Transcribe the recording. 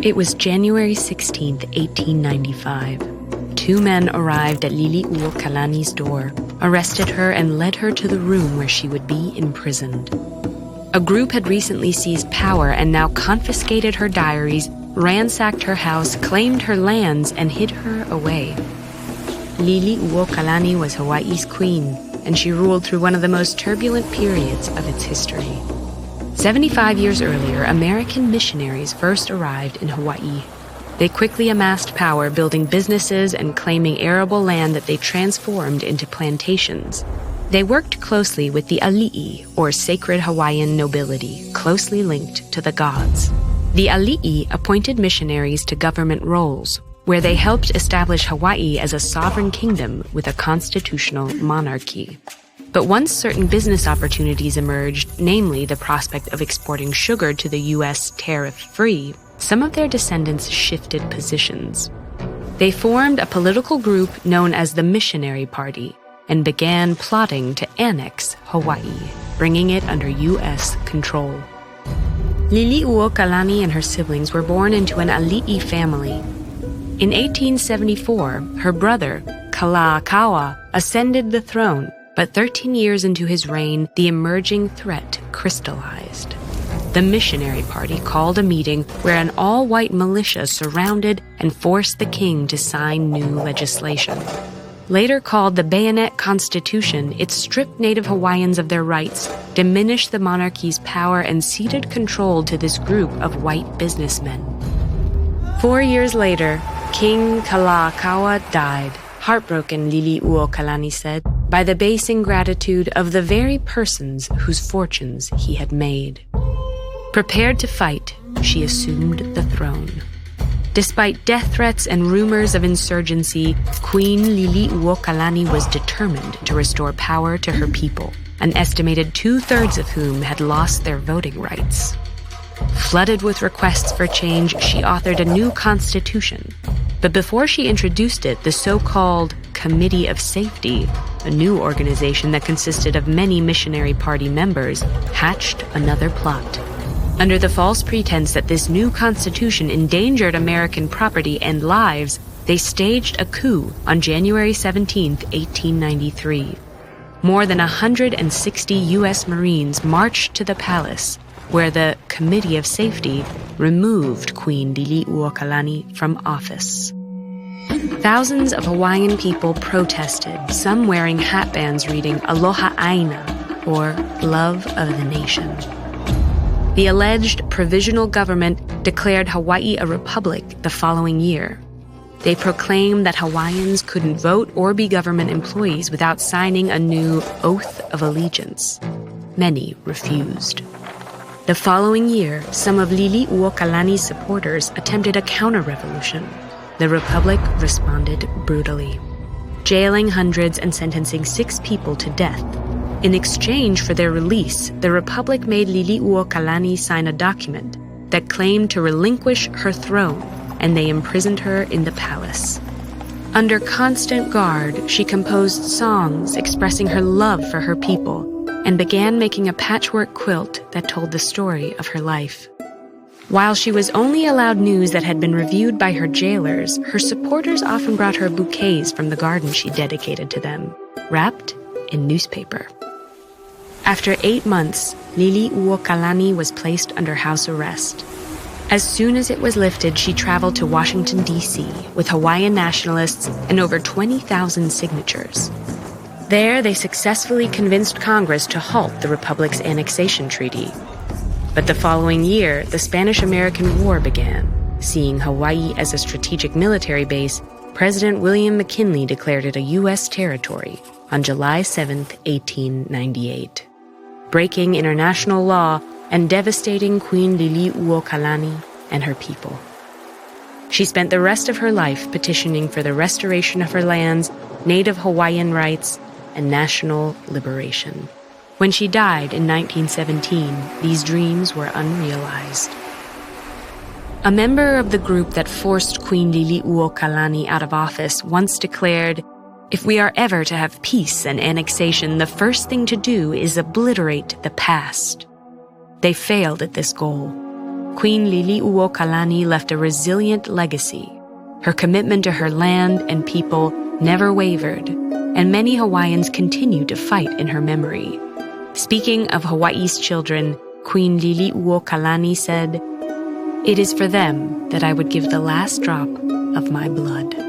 It was January 16, 1895. Two men arrived at Lili'uokalani's door, arrested her, and led her to the room where she would be imprisoned. A group had recently seized power and now confiscated her diaries, ransacked her house, claimed her lands, and hid her away. Lili'uokalani was Hawaii's queen, and she ruled through one of the most turbulent periods of its history. 75 years earlier, American missionaries first arrived in Hawaii. They quickly amassed power, building businesses and claiming arable land that they transformed into plantations. They worked closely with the ali'i, or sacred Hawaiian nobility, closely linked to the gods. The ali'i appointed missionaries to government roles, where they helped establish Hawaii as a sovereign kingdom with a constitutional monarchy. But once certain business opportunities emerged, namely the prospect of exporting sugar to the U.S. tariff-free, some of their descendants shifted positions. They formed a political group known as the Missionary Party and began plotting to annex Hawaii, bringing it under U.S. control. Lili'uokalani and her siblings were born into an ali'i family. In 1874, her brother, Kalakaua, ascended the throne, but 13 years into his reign, the emerging threat crystallized. The Missionary Party called a meeting where an all-white militia surrounded and forced the king to sign new legislation. Later called the Bayonet Constitution, it stripped Native Hawaiians of their rights, diminished the monarchy's power, and ceded control to this group of white businessmen. 4 years later, King Kalakaua died. Heartbroken, Lili'uokalani said, by the base ingratitude of the very persons whose fortunes he had made. Prepared to fight, she assumed the throne. Despite death threats and rumors of insurgency, Queen Lili'uokalani was determined to restore power to her people, an estimated 2/3 of whom had lost their voting rights. Flooded with requests for change, she authored a new constitution. But before she introduced it, the so-called Committee of Safety, a new organization that consisted of many Missionary Party members, hatched another plot. Under the false pretense that this new constitution endangered American property and lives, they staged a coup on January 17, 1893. More than 160 U.S. Marines marched to the palace, where the Committee of Safety removed Queen Lili'uokalani from office. Thousands of Hawaiian people protested, some wearing hatbands reading Aloha Aina, or Love of the Nation. The alleged provisional government declared Hawaii a republic the following year. They proclaimed that Hawaiians couldn't vote or be government employees without signing a new Oath of Allegiance. Many refused. The following year, some of Lili'uokalani's supporters attempted a counter-revolution. The Republic responded brutally, jailing hundreds and sentencing 6 people to death. In exchange for their release, the Republic made Lili'uokalani sign a document that claimed to relinquish her throne, and they imprisoned her in the palace. Under constant guard, she composed songs expressing her love for her people, and began making a patchwork quilt that told the story of her life. While she was only allowed news that had been reviewed by her jailers, her supporters often brought her bouquets from the garden she dedicated to them, wrapped in newspaper. After 8 months, Lili'uokalani was placed under house arrest. As soon as it was lifted, she traveled to Washington, D.C. with Hawaiian nationalists and over 20,000 signatures. There, they successfully convinced Congress to halt the Republic's annexation treaty. But the following year, the Spanish-American War began. Seeing Hawaii as a strategic military base, President William McKinley declared it a U.S. territory on July 7, 1898, breaking international law and devastating Queen Lili'uokalani and her people. She spent the rest of her life petitioning for the restoration of her lands, Native Hawaiian rights, and national liberation. When she died in 1917, these dreams were unrealized. A member of the group that forced Queen Lili'uokalani out of office once declared, "If we are ever to have peace and annexation, the first thing to do is obliterate the past." They failed at this goal. Queen Liliuokalani left a resilient legacy. Her commitment to her land and people never wavered, and many Hawaiians continue to fight in her memory. Speaking of Hawaii's children, Queen Liliuokalani said, "It is for them that I would give the last drop of my blood."